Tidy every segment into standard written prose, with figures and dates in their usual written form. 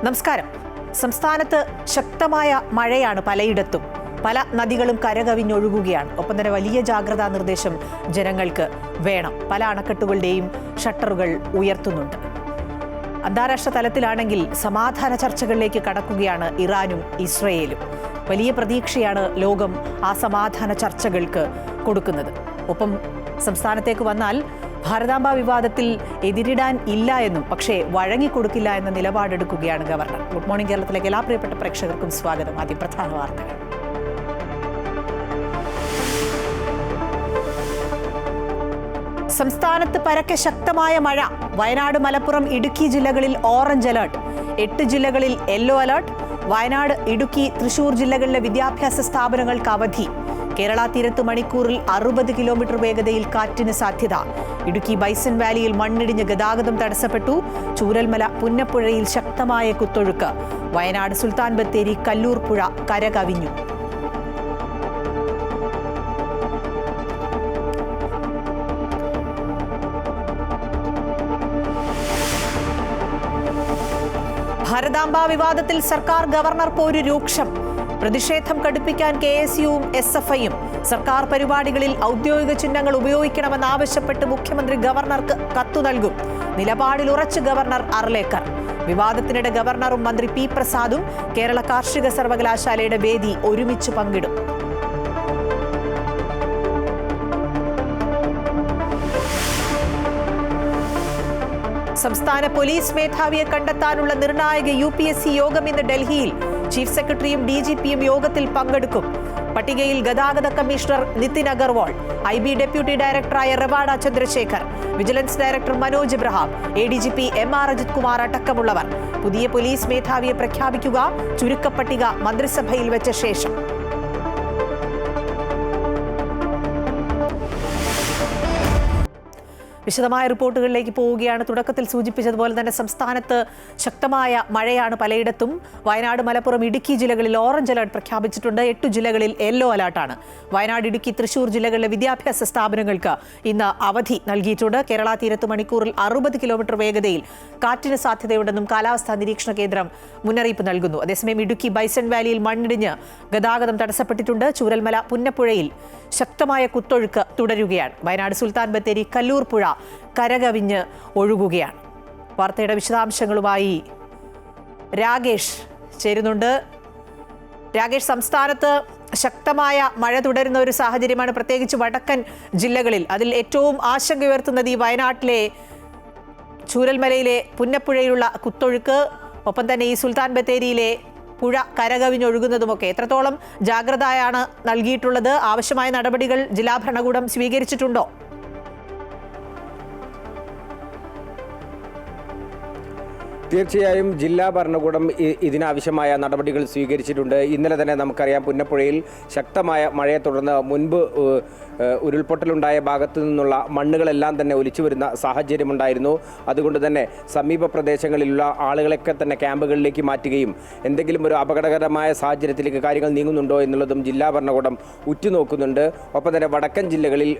നമസ്കാരം. സംസ്ഥാനത്ത് ശക്തമായ മഴയാണ് പലയിടത്തും. പല നദികളും കരകവിഞ്ഞൊഴുകുകയാണ്. ഒപ്പം തന്നെ വലിയ ജാഗ്രതാ നിർദ്ദേശം ജനങ്ങൾക്ക് വേണം. പല അണക്കെട്ടുകളുടെയും ഷട്ടറുകൾ ഉയർത്തുന്നുണ്ട്. അന്താരാഷ്ട്ര തലത്തിലാണെങ്കിൽ സമാധാന ചർച്ചകളിലേക്ക് കടക്കുകയാണ് ഇറാനും ഇസ്രയേലും. വലിയ പ്രതീക്ഷയാണ് ലോകം ആ സമാധാന ചർച്ചകൾക്ക് കൊടുക്കുന്നത്. ഒപ്പം സംസ്ഥാനത്തേക്ക് വന്നാൽ ഭാരതാംബ വിവാദത്തിൽ എതിരിടാൻ ഇല്ല എന്നും പക്ഷേ വഴങ്ങിക്കൊടുക്കില്ല എന്ന നിലപാടെടുക്കുകയാണ് ഗവർണർ. ഗുഡ് മോർണിംഗ് കേരളത്തിലേക്ക് എല്ലാ പ്രിയപ്പെട്ട പ്രേക്ഷകർക്കും സ്വാഗതം. ആദ്യം പ്രധാന വാർത്തകൾ. സംസ്ഥാനത്ത് പരക്കെ ശക്തമായ മഴ. വയനാട്, മലപ്പുറം, ഇടുക്കി ജില്ലകളിൽ ഓറഞ്ച് അലർട്ട്. 8 ജില്ലകളിൽ യെല്ലോ അലർട്ട്. വയനാട്, ഇടുക്കി, തൃശൂർ ജില്ലകളിലെ വിദ്യാഭ്യാസ സ്ഥാപനങ്ങൾക്ക് അവധി. കേരള തീരത്ത് മണിക്കൂറിൽ 60 കിലോമീറ്റർ വേഗതയിൽ കാറ്റിന് സാധ്യത. ഇടുക്കി ബൈസൺ വാലിയിൽ മണ്ണിടിഞ്ഞ് ഗതാഗതം തടസ്സപ്പെട്ടു. ചൂരൽമല പുന്നപ്പുഴയിൽ ശക്തമായ കുത്തൊഴുക്ക്. വയനാട് സുൽത്താൻ ബത്തേരി കല്ലൂർ പുഴ കരകവിഞ്ഞു. ഭാരതാംബ വിവാദത്തിൽ സർക്കാർ ഗവർണർ പോര് രൂക്ഷം. പ്രതിഷേധം കടുപ്പിക്കാൻ KSUവും SFIയും. സർക്കാർ പരിപാടികളിൽ ഔദ്യോഗിക ചിഹ്നങ്ങൾ ഉപയോഗിക്കണമെന്നാവശ്യപ്പെട്ട് മുഖ്യമന്ത്രി ഗവർണർക്ക് കത്തു നൽകും. നിലപാടിൽ ഉറച്ച് ഗവർണർ അർലേക്കർ. വിവാദത്തിനിടെ ഗവർണറും മന്ത്രി P. പ്രസാദും കേരള കാർഷിക സർവകലാശാലയുടെ വേദി ഒരുമിച്ച് പങ്കിടും. സംസ്ഥാന പോലീസ് മേധാവിയെ കണ്ടെത്താനുള്ള നിർണായക UPSC യോഗം ഇന്ന് ഡൽഹിയിൽ. ചീഫ് സെക്രട്ടറിയും DGPയും യോഗത്തിൽ പങ്കെടുക്കും. പട്ടികയിൽ ഗതാഗത commissioner Nitin Agarwal, IB deputy ഡയറക്ടറായ Ravada Chandrasekhar, vigilance director Manoj Abraham, ADGP MR Ajith Kumar അടക്കമുള്ളവർ. പുതിയ പോലീസ് മേധാവിയെ പ്രഖ്യാപിക്കുക ചുരുക്കപ്പട്ടിക മന്ത്രിസഭയിൽ വെച്ച ശേഷം. വിശദമായ റിപ്പോർട്ടുകളിലേക്ക് പോവുകയാണ്. തുടക്കത്തിൽ സൂചിപ്പിച്ചതുപോലെ തന്നെ സംസ്ഥാനത്ത് ശക്തമായ മഴയാണ് പലയിടത്തും. വയനാട്, മലപ്പുറം, ഇടുക്കി ജില്ലകളിൽ ഓറഞ്ച് അലർട്ട് പ്രഖ്യാപിച്ചിട്ടുണ്ട്. 8 ജില്ലകളിൽ യെല്ലോ അലർട്ടാണ്. വയനാട്, ഇടുക്കി, തൃശൂർ ജില്ലകളിലെ വിദ്യാഭ്യാസ സ്ഥാപനങ്ങൾക്ക് ഇന്ന് അവധി നൽകിയിട്ടുണ്ട്. കേരള തീരത്ത് മണിക്കൂറിൽ 60 കിലോമീറ്റർ വേഗതയിൽ കാറ്റിന് സാധ്യതയുണ്ടെന്നും കാലാവസ്ഥാ നിരീക്ഷണ കേന്ദ്രം മുന്നറിയിപ്പ് നൽകുന്നു. അതേസമയം ഇടുക്കി ബൈസൺ വാലിയിൽ മണ്ണിടിഞ്ഞ് ഗതാഗതം തടസ്സപ്പെട്ടിട്ടുണ്ട്. ചൂരൽമല പുന്നപ്പുഴയിൽ ശക്തമായ കുത്തൊഴുക്ക് തുടരുകയാണ്. വയനാട് സുൽത്താൻ ബത്തേരി കല്ലൂർ പുഴ കരകവിഞ്ഞ് ഒഴുകുകയാണ്. വാർത്തയുടെ വിശദാംശങ്ങളുമായി രാകേഷ് ചേരുന്നുണ്ട്. രാകേഷ്, സംസ്ഥാനത്ത് ശക്തമായ മഴ തുടരുന്ന ഒരു സാഹചര്യമാണ്, പ്രത്യേകിച്ച് വടക്കൻ ജില്ലകളിൽ. അതിൽ ഏറ്റവും ആശങ്ക ഉയർത്തുന്നത് ഈ വയനാട്ടിലെ ചൂരൽമലയിലെ പുന്നപ്പുഴയിലുള്ള കുത്തൊഴുക്ക്, ഒപ്പം തന്നെ ഈ സുൽത്താൻ ബത്തേരിയിലെ പുഴ കരകവിഞ്ഞൊഴുകുന്നതുമൊക്കെ. എത്രത്തോളം ജാഗ്രതയാണ് നൽകിയിട്ടുള്ളത്? ആവശ്യമായ നടപടികൾ ജില്ലാ ഭരണകൂടം സ്വീകരിച്ചിട്ടുണ്ടോ? തീർച്ചയായും ജില്ലാ ഭരണകൂടം ഇതിനാവശ്യമായ നടപടികൾ സ്വീകരിച്ചിട്ടുണ്ട്. ഇന്നലെ തന്നെ നമുക്കറിയാം, പുന്നപ്പുഴയിൽ ശക്തമായ മഴയെ തുടർന്ന് മുൻപ് ഉരുൾപൊട്ടലുണ്ടായ ഭാഗത്തു നിന്നുള്ള മണ്ണുകളെല്ലാം തന്നെ ഒലിച്ചു വരുന്ന സാഹചര്യമുണ്ടായിരുന്നു. അതുകൊണ്ട് തന്നെ സമീപ പ്രദേശങ്ങളിലുള്ള ആളുകളൊക്കെ തന്നെ ക്യാമ്പുകളിലേക്ക് മാറ്റുകയും എന്തെങ്കിലും ഒരു അപകടകരമായ സാഹചര്യത്തിലേക്ക് കാര്യങ്ങൾ നീങ്ങുന്നുണ്ടോ എന്നുള്ളതും ജില്ലാ ഭരണകൂടം ഉറ്റുനോക്കുന്നുണ്ട്. ഒപ്പം തന്നെ വടക്കൻ ജില്ലകളിൽ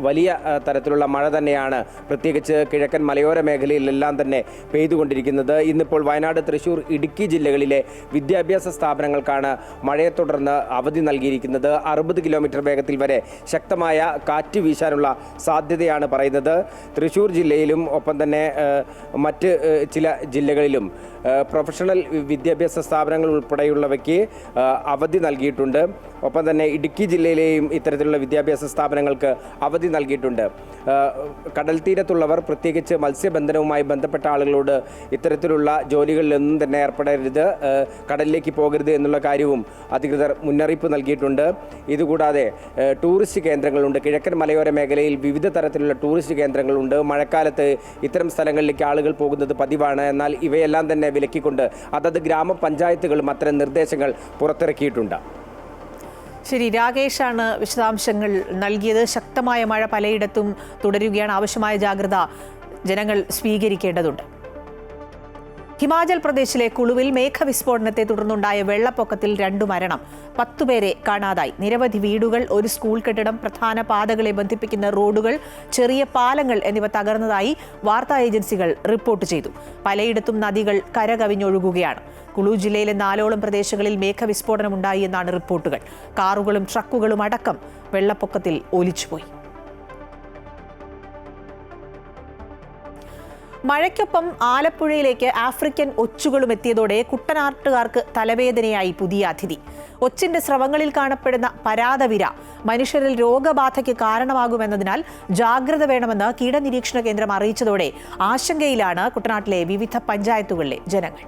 വലിയ തരത്തിലുള്ള മഴ തന്നെയാണ്, പ്രത്യേകിച്ച് കിഴക്കൻ മലയോര മേഖലയിലെല്ലാം തന്നെ പെയ്തുകൊണ്ടിരിക്കുന്നത്. ഇന്നിപ്പോൾ വയനാട്, തൃശൂർ, ഇടുക്കി ജില്ലകളിലെ വിദ്യാഭ്യാസ സ്ഥാപനങ്ങൾക്കാണ് മഴയെ തുടർന്ന് അവധി നൽകിയിരിക്കുന്നത്. 60 കിലോമീറ്റർ വേഗത്തിൽ വരെ ശക്തമായ കാറ്റ് വീശാനുള്ള സാധ്യതയാണ് പറയുന്നത്. തൃശൂർ ജില്ലയിലും ഒപ്പം തന്നെ മറ്റ് ചില ജില്ലകളിലും പ്രൊഫഷണൽ വിദ്യാഭ്യാസ സ്ഥാപനങ്ങൾ ഉൾപ്പെടെയുള്ളവയ്ക്ക് അവധി നൽകിയിട്ടുണ്ട്. ഒപ്പം തന്നെ ഇടുക്കി ജില്ലയിലെയും ഇത്തരത്തിലുള്ള വിദ്യാഭ്യാസ സ്ഥാപനങ്ങൾക്ക് അവധി നൽകിയിട്ടുണ്ട്. കടൽ തീരത്തുള്ളവർ, പ്രത്യേകിച്ച് മത്സ്യബന്ധനവുമായി ബന്ധപ്പെട്ട ആളുകളോട് ഇത്തരത്തിലുള്ള ജോലികളിലൊന്നും തന്നെ ഏർപ്പെടരുത്, കടലിലേക്ക് പോകരുത് എന്നുള്ള കാര്യവും അധികൃതർ മുന്നറിയിപ്പ് നൽകിയിട്ടുണ്ട്. ഇതുകൂടാതെ ടൂറിസ്റ്റ് കേന്ദ്രങ്ങളുണ്ട്. കിഴക്കൻ മലയോര മേഖലയിൽ വിവിധ തരത്തിലുള്ള ടൂറിസ്റ്റ് കേന്ദ്രങ്ങളുണ്ട്. മഴക്കാലത്ത് ഇത്തരം സ്ഥലങ്ങളിലേക്ക് ആളുകൾ പോകുന്നത് പതിവാണ്. എന്നാൽ ഇവയെല്ലാം തന്നെ വിലക്കിക്കൊണ്ട് അതത് ഗ്രാമപഞ്ചായത്തുകളും അത്തരം നിർദ്ദേശങ്ങൾ പുറത്തിറക്കിയിട്ടുണ്ട്. ശരി, രാകേഷാണ് വിശദാംശങ്ങൾ നൽകിയത്. ശക്തമായ മഴ പലയിടത്തും തുടരുകയാണ്. ആവശ്യമായ ജാഗ്രത ജനങ്ങൾ സ്വീകരിക്കേണ്ടതുണ്ട്. ഹിമാചൽ പ്രദേശിലെ കുളുവിൽ മേഘവിസ്ഫോടനത്തെ തുടർന്നുണ്ടായ വെള്ളപ്പൊക്കത്തിൽ 2 മരണം, 10 പേരെ കാണാതായി. നിരവധി വീടുകൾ, ഒരു സ്കൂൾ കെട്ടിടം, പ്രധാന പാതകളെ ബന്ധിപ്പിക്കുന്ന റോഡുകൾ, ചെറിയ പാലങ്ങൾ എന്നിവ തകർന്നതായി വാർത്താ ഏജൻസികൾ റിപ്പോർട്ട് ചെയ്തു. പലയിടത്തും നദികൾ കരകവിഞ്ഞൊഴുകുകയാണ്. കുളു ജില്ലയിലെ 4ഓളം പ്രദേശങ്ങളിൽ മേഘവിസ്ഫോടനമുണ്ടായി എന്നാണ് റിപ്പോർട്ടുകൾ. കാറുകളും ട്രക്കുകളും അടക്കം വെള്ളപ്പൊക്കത്തിൽ ഒലിച്ചുപോയി. മഴയ്ക്കൊപ്പം ആലപ്പുഴയിലേക്ക് ആഫ്രിക്കൻ ഒച്ചുകളും എത്തിയതോടെ കുട്ടനാട്ടുകാർക്ക് തലവേദനയായി പുതിയ അതിഥി. ഒച്ചിന്റെ സ്രവങ്ങളിൽ കാണപ്പെടുന്ന പരാതവിര മനുഷ്യരിൽ രോഗബാധയ്ക്ക് കാരണമാകുമെന്നതിനാൽ ജാഗ്രത വേണമെന്ന് കീടനിരീക്ഷണ കേന്ദ്രം അറിയിച്ചതോടെ ആശങ്കയിലാണ് കുട്ടനാട്ടിലെ വിവിധ പഞ്ചായത്തുകളിലെ ജനങ്ങൾ.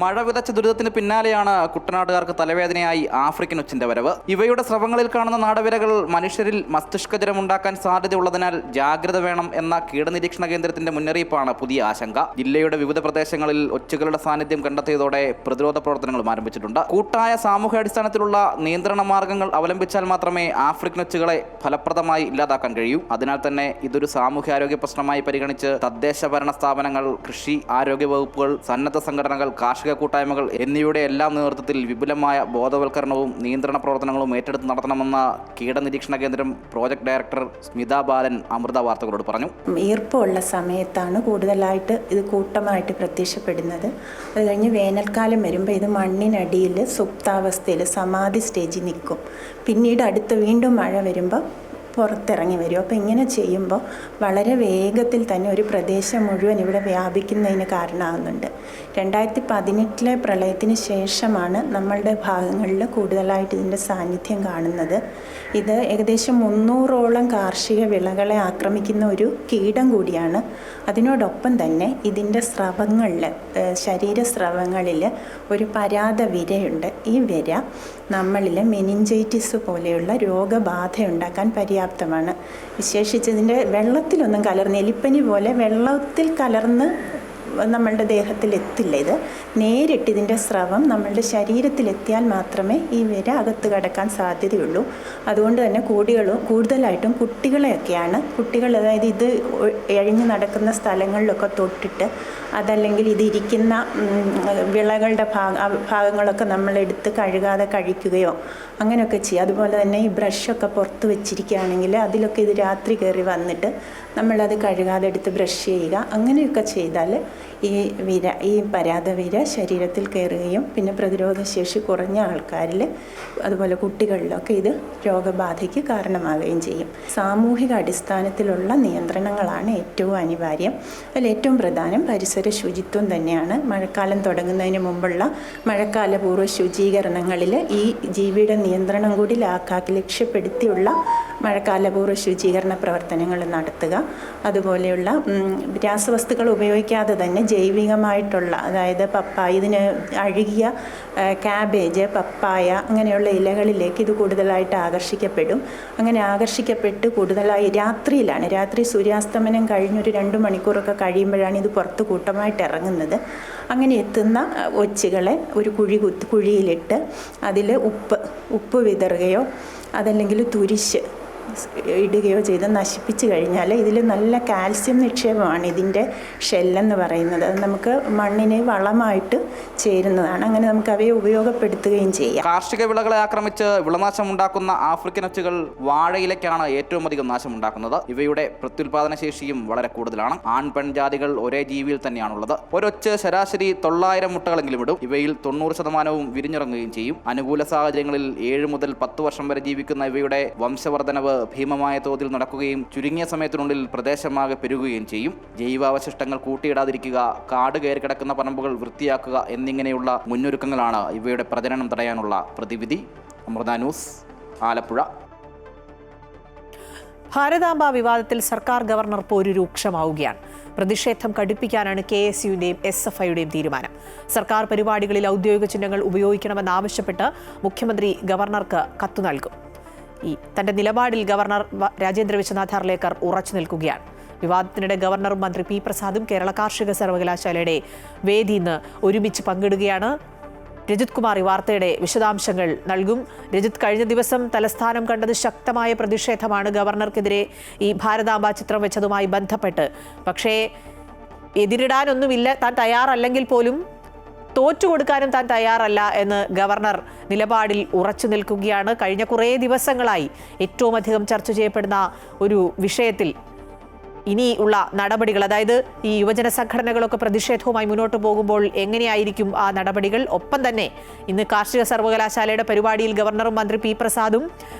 മഴ വിതച്ച ദുരിതത്തിന് പിന്നാലെയാണ് കുട്ടനാട്ടുകാർക്ക് തലവേദനയായി ആഫ്രിക്കൻ ഒച്ചിന്റെ വരവ്. ഇവയുടെ സ്രവങ്ങളിൽ കാണുന്ന നാടവിരകൾ മനുഷ്യരിൽ മസ്തിഷ്കജ്വരം ഉണ്ടാക്കാൻ സാധ്യതയുള്ളതിനാൽ ജാഗ്രത വേണം എന്ന കീടനിരീക്ഷണ കേന്ദ്രത്തിന്റെ മുന്നറിയിപ്പാണ് പുതിയ ആശങ്ക. ജില്ലയുടെ വിവിധ പ്രദേശങ്ങളിൽ ഒച്ചുകളുടെ സാന്നിധ്യം കണ്ടെത്തിയതോടെ പ്രതിരോധ പ്രവർത്തനങ്ങളും ആരംഭിച്ചിട്ടുണ്ട്. കൂട്ടായ സാമൂഹ്യാടിസ്ഥാനത്തിലുള്ള നിയന്ത്രണ മാർഗങ്ങൾ അവലംബിച്ചാൽ മാത്രമേ ആഫ്രിക്കൻ ഒച്ചുകളെ ഫലപ്രദമായി ഇല്ലാതാക്കാൻ കഴിയൂ. അതിനാൽ തന്നെ ഇതൊരു സാമൂഹ്യാരോഗ്യ പ്രശ്നമായി പരിഗണിച്ച് തദ്ദേശ ഭരണ സ്ഥാപനങ്ങൾ, കൃഷി ആരോഗ്യ വകുപ്പുകൾ, സന്നദ്ധ സംഘടനകൾ, കാർഷിക കൂട്ടായ്മകൾ എന്നിവയുടെ എല്ലാം നേതൃത്വത്തിൽ വിപുലമായ ബോധവൽക്കരണവും നിയന്ത്രണ പ്രവർത്തനങ്ങളും ഏറ്റെടുത്ത് നടത്തണമെന്ന കീടനിരീക്ഷണ കേന്ദ്രം പ്രോജക്ട് ഡയറക്ടർ സ്മിത ബാലൻ അമൃത വാർത്തകളോട് പറഞ്ഞു. ഈർപ്പമുള്ള സമയത്താണ് കൂടുതലായിട്ട് ഇത് കൂട്ടമായിട്ട് പ്രത്യക്ഷപ്പെടുന്നത്. അത് കഴിഞ്ഞ് വേനൽക്കാലം വരുമ്പോൾ ഇത് മണ്ണിനടിയിൽ സുപ്താവസ്ഥയിൽ സമാധി സ്റ്റേജിൽ നിൽക്കും. പിന്നീട് വീണ്ടും മഴ വരുമ്പോൾ പുറത്തിറങ്ങി വരും. അപ്പോൾ ഇങ്ങനെ ചെയ്യുമ്പോൾ വളരെ വേഗത്തിൽ തന്നെ ഒരു പ്രദേശം മുഴുവൻ ഇവിടെ വ്യാപിക്കുന്നതിന് കാരണമാകുന്നുണ്ട്. 2018 പ്രളയത്തിന് ശേഷമാണ് നമ്മളുടെ ഭാഗങ്ങളിൽ കൂടുതലായിട്ട് ഇതിൻ്റെ സാന്നിധ്യം കാണുന്നത്. ഇത് ഏകദേശം 300ഓളം കാർഷിക വിളകളെ ആക്രമിക്കുന്ന ഒരു കീടം കൂടിയാണ്. അതിനോടൊപ്പം തന്നെ ഇതിൻ്റെ സ്രവങ്ങളിൽ, ശരീരസ്രവങ്ങളിൽ ഒരു പരാത വിരയുണ്ട്. ഈ വിര നമ്മളിൽ മെനിഞ്ചൈറ്റിസ് പോലെയുള്ള രോഗബാധ ഉണ്ടാക്കാൻ പര്യാപ്തമാണ്. വിശേഷിച്ച് ഇതിൻ്റെ വെള്ളത്തിലൊന്നും കലർന്ന്, എലിപ്പനി പോലെ വെള്ളത്തിൽ കലർന്ന് നമ്മളുടെ ദേഹത്തിലെത്തില്ല. ഇത് നേരിട്ട് ഇതിൻ്റെ സ്രവം നമ്മളുടെ ശരീരത്തിലെത്തിയാൽ മാത്രമേ ഈ വിര അകത്ത് കടക്കാൻ സാധ്യതയുള്ളൂ. അതുകൊണ്ട് തന്നെ കൂടുതലായിട്ടും കുട്ടികളെയൊക്കെയാണ്. അതായത് ഇത് എഴിഞ്ഞ് നടക്കുന്ന സ്ഥലങ്ങളിലൊക്കെ തൊട്ടിട്ട്, അതല്ലെങ്കിൽ ഇതിരിക്കുന്ന വിളകളുടെ ഭാഗങ്ങളൊക്കെ നമ്മളെടുത്ത് കഴുകാതെ കഴിക്കുകയോ അങ്ങനെയൊക്കെ ചെയ്യുക. അതുപോലെ തന്നെ ഈ ബ്രഷൊക്കെ പുറത്ത് വെച്ചിരിക്കുകയാണെങ്കിൽ അതിലൊക്കെ ഇത് രാത്രി കയറി വന്നിട്ട് നമ്മളത് കഴുകാതെ എടുത്ത് ബ്രഷ് ചെയ്യുക. അങ്ങനെയൊക്കെ ചെയ്താൽ ഈ പരാതവിര ശരീരത്തിൽ കയറുകയും പിന്നെ പ്രതിരോധശേഷി കുറഞ്ഞ ആൾക്കാരിൽ, അതുപോലെ കുട്ടികളിലൊക്കെ ഇത് രോഗബാധയ്ക്ക് കാരണമാവുകയും ചെയ്യും. സാമൂഹിക അടിസ്ഥാനത്തിലുള്ള നിയന്ത്രണങ്ങളാണ് ഏറ്റവും അനിവാര്യം. അതിൽ ഏറ്റവും പ്രധാനം പരിസര ശുചിത്വം തന്നെയാണ്. മഴക്കാലം തുടങ്ങുന്നതിന് മുമ്പുള്ള മഴക്കാലപൂർവ്വ ശുചീകരണങ്ങളിൽ ഈ ജീവിയുടെ നിയന്ത്രണം കൂടി ലക്ഷ്യപ്പെടുത്തിയുള്ള മഴക്കാലപൂർവ്വ ശുചീകരണ പ്രവർത്തനങ്ങൾ നടത്തുക. അതുപോലെയുള്ള രാസവസ്തുക്കൾ ഉപയോഗിക്കാതെ തന്നെ ജൈവികമായിട്ടുള്ള, അതായത് പപ്പായ, ഇതിന് അഴുകിയ ക്യാബേജ്, പപ്പായ അങ്ങനെയുള്ള ഇലകളിലേക്ക് ഇത് കൂടുതലായിട്ട് ആകർഷിക്കപ്പെടും. അങ്ങനെ ആകർഷിക്കപ്പെട്ട് കൂടുതലായി രാത്രി സൂര്യാസ്തമനം കഴിഞ്ഞൊരു 2 മണിക്കൂറൊക്കെ കഴിയുമ്പോഴാണ് ഇത് പുറത്ത് കൂട്ടമായിട്ട് ഇറങ്ങുന്നത്. അങ്ങനെ എത്തുന്ന ഒച്ചുകളെ ഒരു കുഴിയിലിട്ട് അതിൽ ഉപ്പ് വിതറുകയോ അതല്ലെങ്കിൽ തുരിശ് ഇടുകയോ ചെയ്ത് നശിപ്പിച്ച് കഴിഞ്ഞാൽ ഇതിൽ നല്ല കാൽസ്യം നിക്ഷേപമാണ് ഇതിൻ്റെ ഷെല്ലെന്ന് പറയുന്നത്. അത് നമുക്ക് മണ്ണിന് വളമായിട്ട് ചേരുന്നതാണ്. അങ്ങനെ നമുക്ക് അവയെ ഉപയോഗപ്പെടുത്തുകയും ചെയ്യാം. കാർഷിക വിളകളെ ആക്രമിച്ച് വിളനാശം ഉണ്ടാക്കുന്ന ആഫ്രിക്കൻ ഒച്ചുകൾ വാഴയിലേക്കാണ് ഏറ്റവും അധികം നാശം ഉണ്ടാക്കുന്നത്. ഇവയുടെ പ്രത്യുൽപാദന ശേഷിയും വളരെ കൂടുതലാണ്. ആൺ പെൺ ജാതികൾ ഒരേ ജീവിയിൽ തന്നെയാണുള്ളത്. ഒരൊച്ച് ശരാശരി 900 മുട്ടകളെങ്കിലും ഇടും. ഇവയിൽ 90% വിരിഞ്ഞിറങ്ങുകയും ചെയ്യും. അനുകൂല സാഹചര്യങ്ങളിൽ 7 മുതൽ 10 വർഷം വരെ ജീവിക്കുന്ന ഇവയുടെ വംശവർദ്ധനവ് ഭീമമായ തോതിൽ നടക്കുകയും ചുരുങ്ങിയ സമയത്തിനുള്ളിൽ പ്രദേശമാകെ പെരുകുകയും ചെയ്യും. ജൈവാവശിഷ്ടങ്ങൾ കൂട്ടിയിടാതിരിക്കുക, കാട് കയറി കിടക്കുന്ന പറമ്പുകൾ വൃത്തിയാക്കുക എന്നിങ്ങനെയുള്ള മുന്നൊരുക്കങ്ങളാണ് ഇവയുടെ പ്രജനനം തടയാനുള്ള പ്രതിവിധി. അമൃത ന്യൂസ്, ആലപ്പുഴ. ഭാരതാംബ വിവാദത്തിൽ സർക്കാർ ഗവർണർ പോര് രൂക്ഷമാവുകയാണ്. പ്രതിഷേധം കടുപ്പിക്കാനാണ് KSUവിന്റെയും SFIയുടെയും തീരുമാനം. സർക്കാർ പരിപാടികളിൽ ഔദ്യോഗിക ചിഹ്നങ്ങൾ ഉപയോഗിക്കണമെന്നാവശ്യപ്പെട്ട് മുഖ്യമന്ത്രി ഗവർണർക്ക് കത്തു നൽകും. തന്റെ നിലപാടിൽ ഗവർണർ രാജേന്ദ്ര വിശ്വനാഥ് ഹർലേക്കർ ഉറച്ചു നിൽക്കുകയാണ്. വിവാദത്തിനിടെ ഗവർണറും മന്ത്രി P. പ്രസാദും കേരള കാർഷിക സർവകലാശാലയുടെ വേദി ഇന്ന് ഒരുമിച്ച് പങ്കിടുകയാണ്. രജിത് കുമാർ ഈ വാർത്തയുടെ വിശദാംശങ്ങൾ നൽകും. രജിത്, കഴിഞ്ഞ ദിവസം തലസ്ഥാനം കണ്ടത് ശക്തമായ പ്രതിഷേധമാണ് ഗവർണർക്കെതിരെ ഈ ഭാരതാംബ ചിത്രം വെച്ചതുമായി ബന്ധപ്പെട്ട്. പക്ഷേ എതിരിടാനൊന്നുമില്ല, താൻ തയ്യാറല്ലെങ്കിൽ പോലും തോറ്റുകൊടുക്കാനും താൻ തയ്യാറല്ല എന്ന് ഗവർണർ നിലപാടിൽ ഉറച്ചു നിൽക്കുകയാണ്. കഴിഞ്ഞ കുറേ ദിവസങ്ങളായി ഏറ്റവും അധികം ചർച്ച ചെയ്യപ്പെടുന്ന ഒരു വിഷയത്തിൽ ഇനിയുള്ള നടപടികൾ, അതായത് ഈ യുവജന സംഘടനകളൊക്കെ പ്രതിഷേധവുമായി മുന്നോട്ട് പോകുമ്പോൾ എങ്ങനെയായിരിക്കും ആ നടപടികൾ? ഒപ്പം തന്നെ ഇന്ന് കാർഷിക സർവകലാശാലയുടെ പരിപാടിയിൽ ഗവർണറും മന്ത്രി പി പ്രസാദും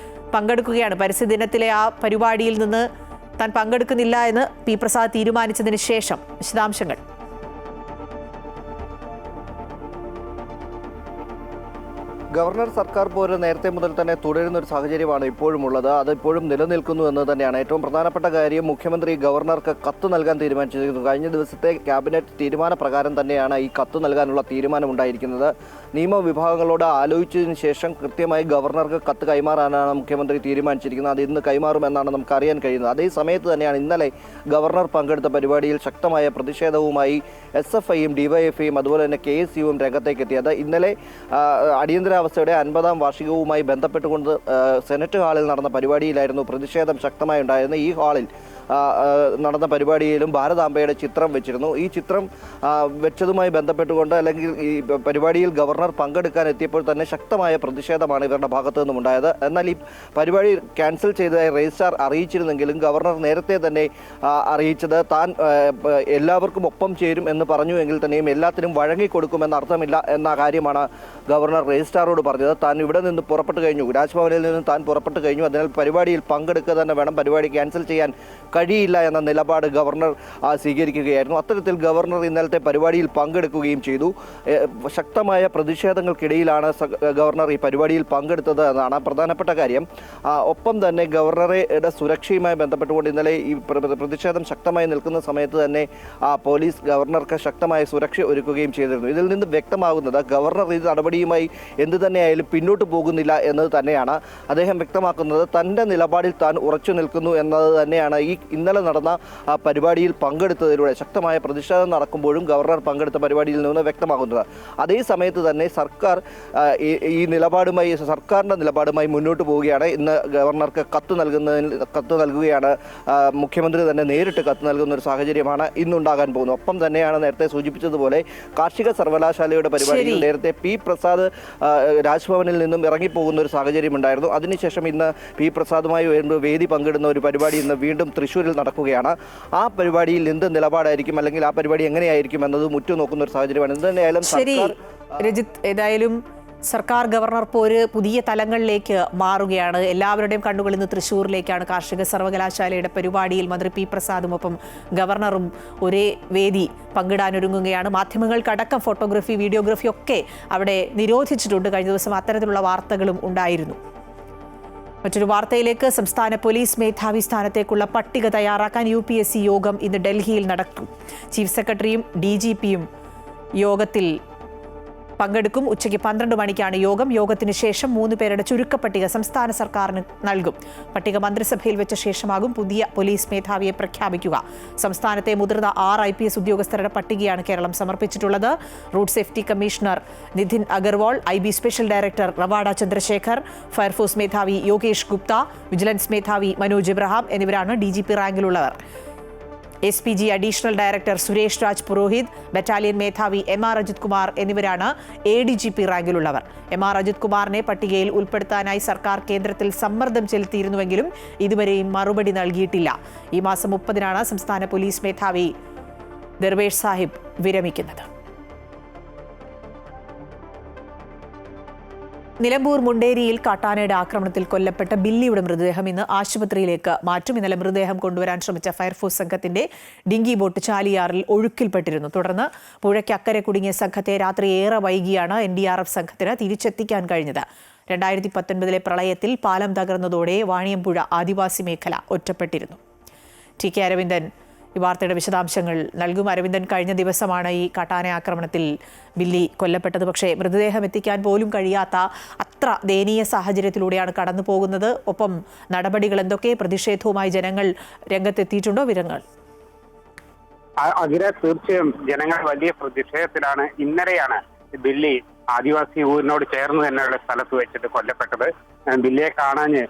പങ്കെടുക്കുകയാണ്. പരിസ്ഥിതി ദിനത്തിലെ ആ പരിപാടിയിൽ നിന്ന് താൻ പങ്കെടുക്കുന്നില്ല എന്ന് പി പ്രസാദ് തീരുമാനിച്ചതിന് ശേഷം വിശദാംശങ്ങൾ. ഗവർണർ സർക്കാർ പോര് നേരത്തെ മുതൽ തന്നെ തുടരുന്ന ഒരു സാഹചര്യമാണ് ഇപ്പോഴും ഉള്ളത്. അത് ഇപ്പോഴും നിലനിൽക്കുന്നു എന്ന് തന്നെയാണ്. ഏറ്റവും പ്രധാനപ്പെട്ട കാര്യം, മുഖ്യമന്ത്രി ഗവർണർക്ക് കത്ത് നൽകാൻ തീരുമാനിച്ചിരിക്കുന്നു. കഴിഞ്ഞ ദിവസത്തെ ക്യാബിനറ്റ് തീരുമാനപ്രകാരം തന്നെയാണ് ഈ കത്ത് നൽകാനുള്ള തീരുമാനമുണ്ടായിരിക്കുന്നത്. നിയമവിഭാഗങ്ങളോട് ആലോചിച്ചതിന് ശേഷം കൃത്യമായി ഗവർണർക്ക് കത്ത് കൈമാറാനാണ് മുഖ്യമന്ത്രി തീരുമാനിച്ചിരിക്കുന്നത്. അത് ഇന്ന് കൈമാറുമെന്നാണ് നമുക്ക് അറിയാൻ കഴിയുന്നത്. അതേ സമയത്ത് തന്നെയാണ് ഇന്നലെ ഗവർണർ പങ്കെടുത്ത പരിപാടിയിൽ ശക്തമായ പ്രതിഷേധവുമായി SFIയും DYFIയും അതുപോലെ തന്നെ KSUവും രംഗത്തേക്ക് എത്തിയത്. ഇന്നലെ അടിയന്തരാവസ്ഥയുടെ 50-ാം വാർഷികവുമായി ബന്ധപ്പെട്ടുകൊണ്ട് സെനറ്റ് ഹാളിൽ നടന്ന പരിപാടിയിലായിരുന്നു പ്രതിഷേധം ശക്തമായി ഉണ്ടായിരുന്നത്. ഈ ഹാളിൽ നടന്ന പരിപാടിയിലും ഭാരതാംബയുടെ ചിത്രം വെച്ചിരുന്നു. ഈ ചിത്രം വെച്ചതുമായി ബന്ധപ്പെട്ടുകൊണ്ട് അല്ലെങ്കിൽ ഈ പരിപാടിയിൽ ഗവർണർ പങ്കെടുക്കാൻ എത്തിയപ്പോൾ തന്നെ ശക്തമായ പ്രതിഷേധമാണ് ഇവരുടെ ഭാഗത്തു നിന്നും ഉണ്ടായത്. എന്നാൽ ഈ പരിപാടി ക്യാൻസൽ ചെയ്തതായി രജിസ്ട്രാർ അറിയിച്ചിരുന്നെങ്കിലും ഗവർണർ നേരത്തെ തന്നെ അറിയിച്ചത് താൻ എല്ലാവർക്കും ഒപ്പം ചേരും എന്ന് പറഞ്ഞുവെങ്കിൽ തന്നെയും എല്ലാത്തിനും വഴങ്ങിക്കൊടുക്കുമെന്ന് അർത്ഥമില്ല എന്ന കാര്യമാണ് ഗവർണർ രജിസ്ട്രാറോട് പറഞ്ഞത്. താൻ ഇവിടെ നിന്ന് പുറപ്പെട്ടു കഴിഞ്ഞു, രാജ്ഭവനിൽ നിന്ന് താൻ പുറപ്പെട്ടു കഴിഞ്ഞു, അതിനാൽ പരിപാടിയിൽ പങ്കെടുക്കുക തന്നെ വേണം, പരിപാടി ക്യാൻസൽ ചെയ്യാൻ കഴിയില്ല എന്ന നിലപാട് ഗവർണർ സ്വീകരിക്കുകയായിരുന്നു. അത്തരത്തിൽ ഗവർണർ ഇന്നലത്തെ പരിപാടിയിൽ പങ്കെടുക്കുകയും ചെയ്തു. ശക്തമായ പ്രതിഷേധങ്ങൾക്കിടയിലാണ് ഗവർണർ ഈ പരിപാടിയിൽ പങ്കെടുത്തത് എന്നാണ് പ്രധാനപ്പെട്ട കാര്യം. ഒപ്പം തന്നെ ഗവർണറുടെ സുരക്ഷയുമായി ബന്ധപ്പെട്ടുകൊണ്ട് ഇന്നലെ ഈ പ്രതിഷേധം ശക്തമായി നിൽക്കുന്ന സമയത്ത് തന്നെ പോലീസ് ഗവർണർക്ക് ശക്തമായ സുരക്ഷ ഒരുക്കുകയും ചെയ്തിരുന്നു. ഇതിൽ നിന്ന് വ്യക്തമാകുന്നത് ഗവർണർ ഈ നടപടിയുമായി എന്ത് തന്നെയായാലും പിന്നോട്ട് പോകുന്നില്ല എന്നത് തന്നെയാണ്. അദ്ദേഹം വ്യക്തമാക്കുന്നത് തൻ്റെ നിലപാടിൽ താൻ ഉറച്ചു നിൽക്കുന്നു എന്നത് തന്നെയാണ്. ഈ ഇന്നലെ നടന്ന പരിപാടിയിൽ പങ്കെടുത്തതിലൂടെ ശക്തമായ പ്രതിഷേധം നടക്കുമ്പോഴും ഗവർണർ പങ്കെടുത്ത പരിപാടിയിൽ നിന്ന് വ്യക്തമാകുന്നത്. അതേ സമയത്ത് തന്നെ സർക്കാർ ഈ നിലപാടുമായി, സർക്കാരിൻ്റെ നിലപാടുമായി മുന്നോട്ട് പോവുകയാണ്. ഇന്ന് ഗവർണർക്ക് കത്ത് നൽകുകയാണ്. മുഖ്യമന്ത്രി തന്നെ നേരിട്ട് കത്ത് നൽകുന്ന ഒരു സാഹചര്യമാണ് ഇന്നുണ്ടാകാൻ പോകുന്നത്. ഒപ്പം തന്നെയാണ് നേരത്തെ സൂചിപ്പിച്ചതുപോലെ കാർഷിക സർവകലാശാലയുടെ പരിപാടിയിൽ നേരത്തെ പി പ്രസാദ് രാജ്ഭവനിൽ നിന്നും ഇറങ്ങിപ്പോകുന്ന ഒരു സാഹചര്യം ഉണ്ടായിരുന്നു. അതിനുശേഷം ഇന്ന് പി പ്രസാദുമായി വേദി പങ്കിടുന്ന ഒരു പരിപാടി ഇന്ന് വീണ്ടും തൃശ്ശൂരിൽ നടക്കുകയാണ്. ആ പരിപാടിയിൽ എന്ത് നിലപാടായിരിക്കും അല്ലെങ്കിൽ ആ പരിപാടി എങ്ങനെയായിരിക്കും എന്നത് ഉറ്റുനോക്കുന്ന ഒരു സാഹചര്യമാണ്. എന്തായാലും രജിത്ത്, ഏതായാലും സർക്കാർ ഗവർണർ പോര് പുതിയ തലങ്ങളിലേക്ക് മാറുകയാണ്. എല്ലാവരുടെയും കണ്ണുകൾ ഇന്ന് തൃശ്ശൂരിലേക്കാണ്. കാർഷിക സർവകലാശാലയുടെ പരിപാടിയിൽ മന്ത്രി പി പ്രസാദും ഒപ്പം ഗവർണറും ഒരേ വേദി പങ്കിടാനൊരുങ്ങുകയാണ്. മാധ്യമങ്ങൾക്കടക്കം ഫോട്ടോഗ്രാഫി, വീഡിയോഗ്രാഫി ഒക്കെ അവിടെ നിരോധിച്ചിട്ടുണ്ട്. കഴിഞ്ഞ ദിവസം അത്തരത്തിലുള്ള വാർത്തകളും ഉണ്ടായിരുന്നു. മറ്റൊരു വാർത്തയിലേക്ക്. സംസ്ഥാന പോലീസ് മേധാവി സ്ഥാനത്തേക്കുള്ള പട്ടിക തയ്യാറാക്കാൻ UPSC യോഗം ഇന്ന് ഡൽഹിയിൽ നടക്കും. ചീഫ് സെക്രട്ടറിയും DGPയും യോഗത്തിൽ പങ്കെടുക്കും. ഉച്ചയ്ക്ക് 12 മണിക്കാണ് യോഗം. യോഗത്തിന് ശേഷം 3 പേരുടെ ചുരുക്കപ്പട്ടിക സംസ്ഥാന സർക്കാരിന് നൽകും. പട്ടിക മന്ത്രിസഭയിൽ വെച്ച ശേഷമാകും പുതിയ പോലീസ് മേധാവിയെ പ്രഖ്യാപിക്കുക. സംസ്ഥാനത്തെ മുതിർന്ന 6 IPS ഉദ്യോഗസ്ഥരുടെ പട്ടികയാണ് കേരളം സമർപ്പിച്ചിട്ടുള്ളത്. Road safety commissioner Nitin Agarwal, IB special director Ravada Chandrasekhar, fire force മേധാവി യോഗേഷ് ഗുപ്ത, വിജിലൻസ് മേധാവി മനോജ് എബ്രഹാം എന്നിവരാണ് DGP റാങ്കിലുള്ളവർ. SPG additional director Suresh Raj Purohit, battalion മേധാവി MR അജിത് കുമാർ എന്നിവരാണ് ADGP റാങ്കിലുള്ളവർ. MR അജിത് കുമാറിനെ പട്ടികയിൽ ഉൾപ്പെടുത്താനായി സർക്കാർ കേന്ദ്രത്തിൽ സമ്മർദ്ദം ചെലുത്തിയിരുന്നുവെങ്കിലും ഇതുവരെയും മറുപടി നൽകിയിട്ടില്ല. ഈ മാസം 30-നാണ് സംസ്ഥാന പോലീസ് മേധാവി ദർവേഷ് സാഹിബ് വിരമിക്കുന്നത്. നിലമ്പൂർ മുണ്ടേരിയിൽ കാട്ടാനയുടെ ആക്രമണത്തിൽ കൊല്ലപ്പെട്ട ബില്ലിയുടെ മൃതദേഹം ഇന്ന് ആശുപത്രിയിലേക്ക് മാറ്റും. ഇന്നലെ മൃതദേഹം കൊണ്ടുവരാൻ ശ്രമിച്ച ഫയർഫോഴ്സ് സംഘത്തിന്റെ ഡിങ്കി ബോട്ട് ചാലിയാറിൽ ഒഴുക്കിൽപ്പെട്ടിരുന്നു. തുടർന്ന് പുഴയ്ക്കക്കരെ കുടുങ്ങിയ സംഘത്തെ രാത്രി ഏറെ വൈകിയാണ് NDRF സംഘത്തിന് തിരിച്ചെത്തിക്കാൻ കഴിഞ്ഞത്. 2019 പ്രളയത്തിൽ പാലം തകർന്നതോടെ വാണിയമ്പുഴ ആദിവാസി മേഖല ഒറ്റപ്പെട്ടിരുന്നു. TK അരവിന്ദൻ ഈ വാർത്തയുടെ വിശദാംശങ്ങൾ നൽകും. അരവിന്ദൻ, കഴിഞ്ഞ ദിവസമാണ് ഈ കാട്ടാന ആക്രമണത്തിൽ ബില്ലി കൊല്ലപ്പെട്ടത്. പക്ഷേ മൃതദേഹം എത്തിക്കാൻ പോലും കഴിയാത്ത അത്ര ദയനീയ സാഹചര്യത്തിലൂടെയാണ് കടന്നു പോകുന്നത്. ഒപ്പം നടപടികൾ എന്തൊക്കെ? പ്രതിഷേധവുമായി ജനങ്ങൾ രംഗത്തെത്തിയിട്ടുണ്ടോ? വിവരങ്ങൾ. തീർച്ചയായും ജനങ്ങൾ വലിയ പ്രതിഷേധത്തിലാണ്. ഇന്നലെയാണ് ബില്ലി ആദിവാസി ഊരിനോട് ചേർന്ന് തന്നെയുള്ള സ്ഥലത്ത് വെച്ചിട്ട് കൊല്ലപ്പെട്ടത്. ബില്ലിയെ കാണാന്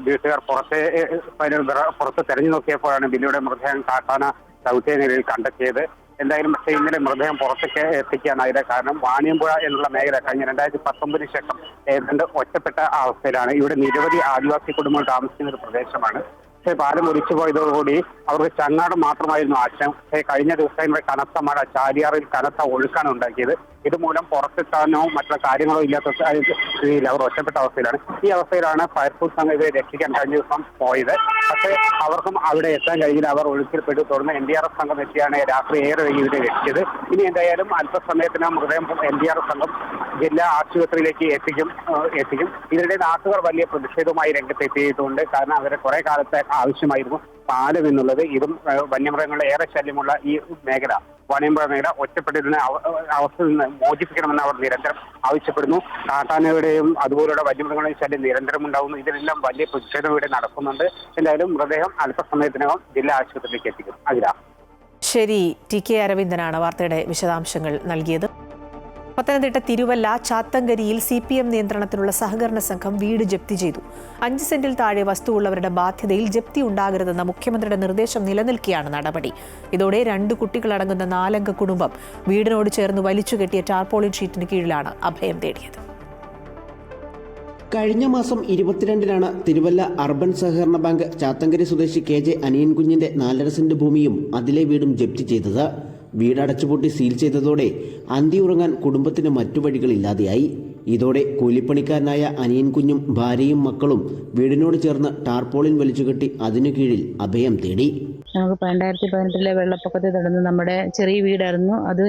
വീട്ടുകാർ പുറത്ത് തെരഞ്ഞു നോക്കിയപ്പോഴാണ് ബില്ലിയുടെ മൃതദേഹം കാട്ടാന ചവിട്ടിയ നിലയിൽ കണ്ടെത്തിയത്. എന്തായാലും പക്ഷേ ഇന്നലെ മൃതദേഹം പുറത്തേക്ക് എത്തിക്കാനായത്. കാരണം വാണിയമ്പുഴ എന്നുള്ള മേഖല കഴിഞ്ഞ 2019 ശേഷം ഏതാണ്ട് ഒറ്റപ്പെട്ട അവസ്ഥയിലാണ്. ഇവിടെ നിരവധി ആദിവാസി കുടുംബങ്ങൾ താമസിക്കുന്ന ഒരു പ്രദേശമാണ്. പക്ഷേ പാലം ഒലിച്ചു പോയതോടുകൂടി അവർക്ക് ചങ്ങാടം മാത്രമായിരുന്നു ആശയം. പക്ഷേ കഴിഞ്ഞ ദിവസം കനത്ത മഴ, ചാലിയാറിൽ കനത്ത ഒഴുക്കാണ് ഉണ്ടാക്കിയത്. ഇതുമൂലം പുറത്തെത്താനോ മറ്റുള്ള കാര്യങ്ങളോ ഇല്ലാത്ത സ്ഥിതിയിൽ അവർ ഒറ്റപ്പെട്ട അവസ്ഥയിലാണ്. ഈ അവസ്ഥയിലാണ് ഫയർഫോഴ്സ് സംഘം ഇവരെ രക്ഷിക്കാൻ കഴിഞ്ഞ ദിവസം പോയത്. പക്ഷേ അവർക്കും അവിടെ എത്താൻ കഴിഞ്ഞില്ല. അവർ ഒഴുക്കിൽപ്പെട്ടു. തുടർന്ന് NDRF സംഘം എത്തിയാണ് രാത്രി ഏറെ വൈകി ഇവരെ രക്ഷിച്ചത്. ഇനി എന്തായാലും അല്പസമയത്തിനകം മൃതദേഹം NDRF സംഘം ജില്ലാ ആശുപത്രിയിലേക്ക് എത്തിക്കും. ഇതിനിടെ നാട്ടുകാർ വലിയ പ്രതിഷേധവുമായി രംഗത്തെത്തിയിട്ടുണ്ട്. കാരണം അവരെ കുറെ കാലത്തെ ആവശ്യമായിരുന്നു പാലം എന്നുള്ളത്. ഇതും വന്യമൃഗങ്ങളുടെ ഏറെ ശല്യമുള്ള ഈ മേഖല, വാണിയമ്പുഴ മേഖല ഒറ്റപ്പെട്ടിരുന്ന അവസ്ഥയിൽ നിന്ന് മോചിപ്പിക്കണമെന്ന് അവർ നിരന്തരം ആവശ്യപ്പെടുന്നു. കാട്ടാനയുടെയും അതുപോലുള്ള വന്യമൃഗങ്ങളുടെയും ശല്യം നിരന്തരം ഉണ്ടാകുന്നു. ഇതിനെല്ലാം വലിയ പ്രതിഷേധം ഇവിടെ നടക്കുന്നുണ്ട്. എന്തായാലും മൃതദേഹം അല്പസമയത്തിനകം ജില്ലാ ആശുപത്രിയിലേക്ക് എത്തിക്കും. അതിലാ ശരി, TK അരവിന്ദനാണ് വാർത്തയുടെ വിശദാംശങ്ങൾ നൽകിയത്. പത്തനംതിട്ട തിരുവല്ല ചാത്തങ്കരിയിൽ CPM നിയന്ത്രണത്തിലുള്ള സഹകരണ സംഘം വീട് ജപ്തി ചെയ്തു. 5 സെന്റിൽ താഴെ വസ്തുവുള്ളവരുടെ ബാധ്യതയിൽ ജപ്തി ഉണ്ടാകരുതെന്ന മുഖ്യമന്ത്രിയുടെ നിർദ്ദേശം നിലനിൽക്കെയാണ് നടപടി. ഇതോടെ 2 കുട്ടികളടങ്ങുന്ന 4-അംഗ കുടുംബം വീടിനോട് ചേർന്ന് വലിച്ചുകെട്ടിയ ടാർപോളിൻ ഷീറ്റിന് കീഴിലാണ് അഭയം തേടിയത്. കഴിഞ്ഞ മാസം 22-നാണ് തിരുവല്ല അർബൻ സഹകരണ ബാങ്ക് ചാത്തങ്കരി സ്വദേശി KJ അനിയൻകുഞ്ഞിന്റെ 4.5 സെന്റ് ഭൂമിയും അതിലെ വീടും ജപ്തി ചെയ്തത്. വീട് അടച്ചുപൂട്ടി സീൽ ചെയ്തതോടെ അന്തി ഉറങ്ങാൻ കുടുംബത്തിന് മറ്റു വഴികളില്ലാതെയായി. ഇതോടെ കൂലിപ്പണിക്കാരനായ അനിയൻകുഞ്ഞും ഭാര്യയും മക്കളും വീടിനോട് ചേർന്ന് ടാർപോളിൻ വലിച്ചുകെട്ടി അതിനു കീഴിൽ അഭയം തേടി. നമുക്ക് 2018 വെള്ളപ്പൊക്കത്തെ തുടർന്ന് നമ്മുടെ ചെറിയ വീടായിരുന്നു. അത്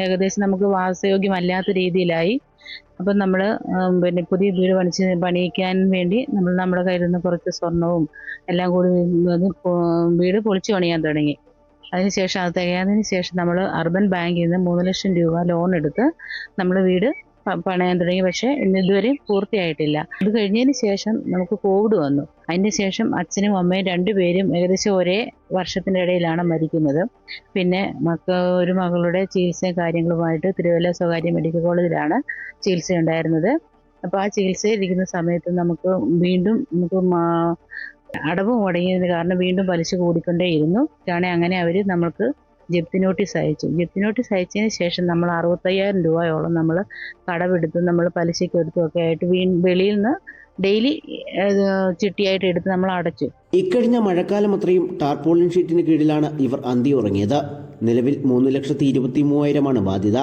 ഏകദേശം നമുക്ക് വാസയോഗ്യമല്ലാത്ത രീതിയിലായി. അപ്പം നമ്മൾ പുതിയ വീട് പണിയിക്കാൻ വേണ്ടി നമ്മുടെ കയ്യിൽ നിന്ന് കുറച്ച് സ്വർണവും എല്ലാം കൂടി വീട് പൊളിച്ചു പണിയാൻ തുടങ്ങി. അതിനുശേഷം അത് തികയാതിന് ശേഷം നമ്മൾ അർബൻ ബാങ്കിൽ നിന്ന് 3 ലക്ഷം രൂപ ലോൺ എടുത്ത് നമ്മൾ വീട് പണയാൻ തുടങ്ങി. പക്ഷേ ഇതുവരെ പൂർത്തിയായിട്ടില്ല. ഇത് കഴിഞ്ഞതിന് ശേഷം നമുക്ക് കോവിഡ് വന്നു. അതിന് ശേഷം അച്ഛനും അമ്മയും 2 പേരും ഏകദേശം ഒരേ വർഷത്തിൻ്റെ ഇടയിലാണ് മരിക്കുന്നത്. പിന്നെ ഒരു മകളുടെ ചികിത്സയും കാര്യങ്ങളുമായിട്ട് തിരുവല്ല സ്വകാര്യ മെഡിക്കൽ കോളേജിലാണ് ചികിത്സ ഉണ്ടായിരുന്നത്. അപ്പോൾ ആ ചികിത്സയിൽ ഇരിക്കുന്ന സമയത്ത് നമുക്ക് അടവ് മുടങ്ങിയതിന് കാരണം വീണ്ടും പലിശ കൂടിക്കൊണ്ടേയിരുന്നു. അങ്ങനെ അവർ നമ്മൾക്ക് ജപ്തി നോട്ടീസ് അയച്ചു. ജപ്തി നോട്ടീസ് അയച്ചതിന് ശേഷം നമ്മൾ 65,000 രൂപയോളം നമ്മൾ കടമെടുത്ത് നമ്മൾ പലിശയ്ക്ക് എടുത്തുമൊക്കെ ആയിട്ട് വെളിയിൽ നിന്ന് ഡെയിലി ചിട്ടിയായിട്ട് എടുത്ത് നമ്മൾ അടച്ചു. ഇക്കഴിഞ്ഞ മഴക്കാലം അത്രയും ടാർപോളിൻ ഷീറ്റിന് കീഴിലാണ് ഇവർ അന്തി ഉറങ്ങിയത്. നിലവിൽ 3,23,000 ബാധ്യത.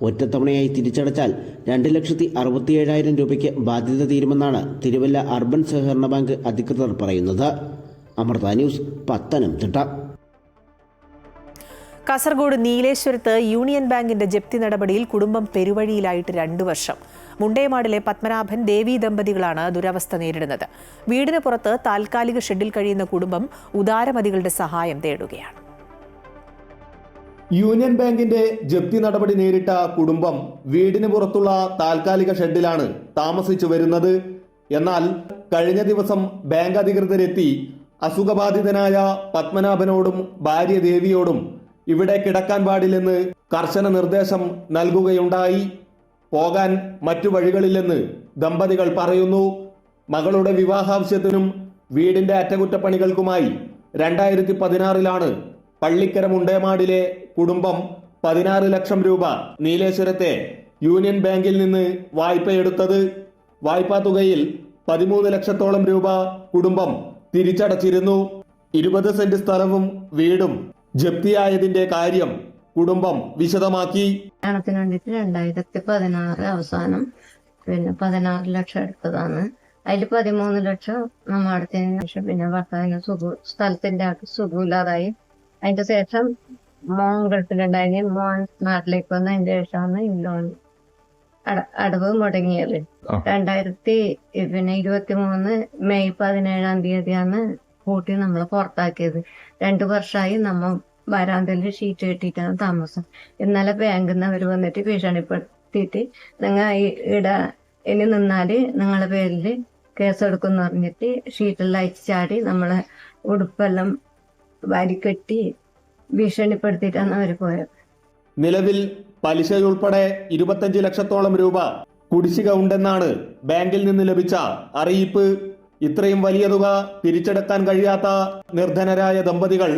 ഒറ്റത്തവണയായി തിരിച്ചടച്ചാൽ 2,67,000 രൂപയ്ക്ക് ബാധ്യത തീരുമെന്നാണ് തിരുവല്ല അർബൻ സഹകരണ ബാങ്ക് അധികൃതർ പറയുന്നത്. അമൃത ന്യൂസ്, പത്തനംതിട്ട. കാസർഗോഡ് നീലേശ്വരത്ത് യൂണിയൻ ബാങ്കിന്റെ ജപ്തി നടപടിയിൽ കുടുംബം പെരുവഴിയിലായിട്ട് 2 വർഷം. മുണ്ടേമാടിലെ പത്മനാഭൻ ദേവി ദമ്പതികളാണ് ദുരവസ്ഥ നേരിടുന്നത്. വീടിന് പുറത്ത് താൽക്കാലിക ഷെഡിൽ കഴിയുന്ന കുടുംബം ഉദാരമതികളുടെ സഹായം തേടുകയാണ്. യൂണിയൻ ബാങ്കിന്റെ ജപ്തി നടപടി നേരിട്ട കുടുംബം വീടിന് പുറത്തുള്ള താൽക്കാലിക ഷെഡിലാണ് താമസിച്ചു വരുന്നത്. എന്നാൽ കഴിഞ്ഞ ദിവസം ബാങ്ക് അധികൃതരെത്തി അസുഖബാധിതനായ പത്മനാഭനോടും ഭാര്യ ദേവിയോടും ഇവിടെ കിടക്കാൻ പാടില്ലെന്ന് കർശന നിർദ്ദേശം നൽകുകയുണ്ടായി. പോകാൻ മറ്റു വഴികളില്ലെന്ന് ദമ്പതികൾ പറയുന്നു. മകളുടെ വിവാഹാവശ്യത്തിനും വീടിന്റെ അറ്റകുറ്റപ്പണികൾക്കുമായി 2016-ലാണ് പള്ളിക്കര മുണ്ടേമാടിലെ കുടുംബം 16 ലക്ഷം രൂപ നീലേശ്വരത്തെ യൂണിയൻ ബാങ്കിൽ നിന്ന് വായ്പയെടുത്തത്. വായ്പാ തുകയിൽ 13 ലക്ഷത്തോളം രൂപ കുടുംബം തിരിച്ചടച്ചിരുന്നു. 20 സെന്റ് സ്ഥലവും വീടും ജപ്തിയായതിന്റെ കാര്യം കുടുംബം വിശദമാക്കി. കല്യാണത്തിന് വേണ്ടിയിട്ട് 2016 അവസാനം 16 ലക്ഷം എടുത്തതാണ്. അതിൽ 13 ലക്ഷം നമ്മൾ അടുത്തതിന് ശേഷം ഭർത്താവിന് സ്ഥലത്തിന്റെ സുഖമില്ലാതായി. അതിന്റെ ശേഷം മോൻ ഗൾഫിലുണ്ടായി. മോൻ നാട്ടിലേക്ക് വന്ന് അതിന്റെ ശേഷമാണ് ഈ ലോൺ അടവ് മുടങ്ങിയത്. 2023 മെയ് 17-ാം തീയതിയാണ് കൂട്ടി നമ്മൾ പുറത്താക്കിയത്. 2 വർഷമായി നമ്മൾ വരാന്തയിൽ ഷീറ്റ് കെട്ടിയിട്ടാണ് താമസം. ഇന്നലെ ബാങ്കിൽ നിന്ന് അവർ വന്നിട്ട് ഭീഷണിപ്പെടുത്തിയിട്ട് നിങ്ങൾ ഇനി നിന്നാൽ നിങ്ങളുടെ പേരിൽ കേസെടുക്കുമെന്ന് പറഞ്ഞിട്ട് ഷീറ്റെല്ലാം അയച്ച് ചാടി നമ്മളെ ഉടുപ്പെല്ലാം വരിക്കെട്ടി ഭീഷണിപ്പെടുത്തിയിട്ടാണ് അവർ പോയത്. നിലവിൽ പലിശയുൾപ്പെടെ 25 ലക്ഷത്തോളം രൂപ കുടിശ്ശിക ഉണ്ടെന്നാണ് ബാങ്കിൽ നിന്ന് ലഭിച്ച അറിയിപ്പ്. ഇത്രയും വലിയ തുക തിരിച്ചെടുക്കാൻ കഴിയാത്ത നിർധനരായ ദമ്പതികൾ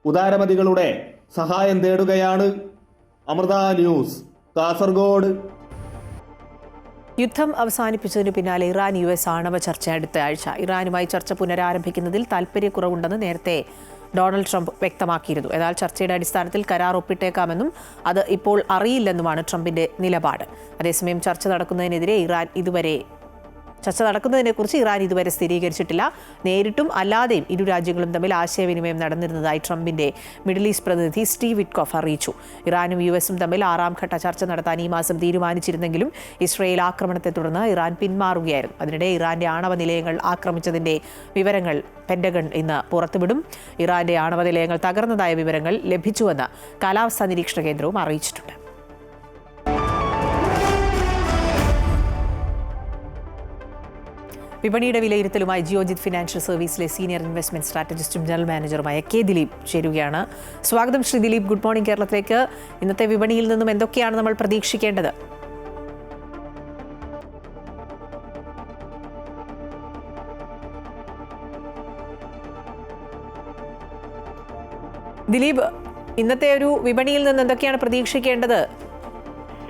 ഉദാരമതികളുടെ സഹായം തേടുകയാണ്. അമൃത ന്യൂസ്, കാസർഗോഡ്. യുദ്ധം അവസാനിപ്പിച്ചതിനു പിന്നാലെ ഇറാൻ US ആണവ ചർച്ച അടുത്ത ആഴ്ച. ഇറാനുമായി ചർച്ച പുനരാരംഭിക്കുന്നതിൽ താൽപ്പര്യക്കുറവുണ്ടെന്ന് നേരത്തെ ഡൊണാൾഡ് ട്രംപ് വ്യക്തമാക്കിയിരുന്നു. എന്നാൽ ചർച്ചയുടെ അടിസ്ഥാനത്തിൽ കരാർ ഒപ്പിട്ടേക്കാമെന്നും അത് ഇപ്പോൾ അറിയില്ലെന്നുമാണ് ട്രംപിന്റെ നിലപാട്. അതേസമയം ചർച്ച നടക്കുന്നതിനെക്കുറിച്ച് ഇറാൻ ഇതുവരെ സ്ഥിരീകരിച്ചിട്ടില്ല. നേരിട്ടും അല്ലാതെയും ഇരു രാജ്യങ്ങളും തമ്മിൽ ആശയവിനിമയം നടന്നിരുന്നതായി ട്രംപിന്റെ മിഡിൽ ഈസ്റ്റ് പ്രതിനിധി സ്റ്റീവ് വിറ്റ്കോഫ് അറിയിച്ചു. ഇറാനും US തമ്മിൽ 6ാം ഘട്ട ചർച്ച നടത്താൻ ഈ മാസം തീരുമാനിച്ചിരുന്നെങ്കിലും ഇസ്രയേൽ ആക്രമണത്തെ തുടർന്ന് ഇറാൻ പിന്മാറുകയായിരുന്നു. അതിനിടെ ഇറാന്റെ ആണവ നിലയങ്ങൾ ആക്രമിച്ചതിന്റെ വിവരങ്ങൾ പെന്റഗൺ ഇന്ന് പുറത്തുവിടും. ഇറാന്റെ ആണവ നിലയങ്ങൾ തകർന്നതായ വിവരങ്ങൾ ലഭിച്ചുവെന്ന് കാലാവസ്ഥാ നിരീക്ഷണ കേന്ദ്രവും അറിയിച്ചിട്ടുണ്ട്. വിപണിയുടെ വിലയിരുത്തലുമായി ജിയോജിത് ഫിനാൻഷ്യൽ സർവീസിലെ സീനിയർ ഇൻവെസ്റ്റ്മെന്റ് സ്ട്രാറ്റജിസ്റ്റും ജനറൽ മാനേജറുമായ കെ ദിലീപ് ചേരുകയാണ്. സ്വാഗതം ശ്രീ ദിലീപ്. ഗുഡ് മോർണിംഗ് കേരളത്തിലേക്ക്. ഇന്നത്തെ വിപണിയിൽ നിന്നും എന്തൊക്കെയാണ് നമ്മൾ പ്രതീക്ഷിക്കേണ്ടത്? ദിലീപ്, ഇന്നത്തെ ഒരു വിപണിയിൽ നിന്ന് എന്തൊക്കെയാണ് പ്രതീക്ഷിക്കേണ്ടത്?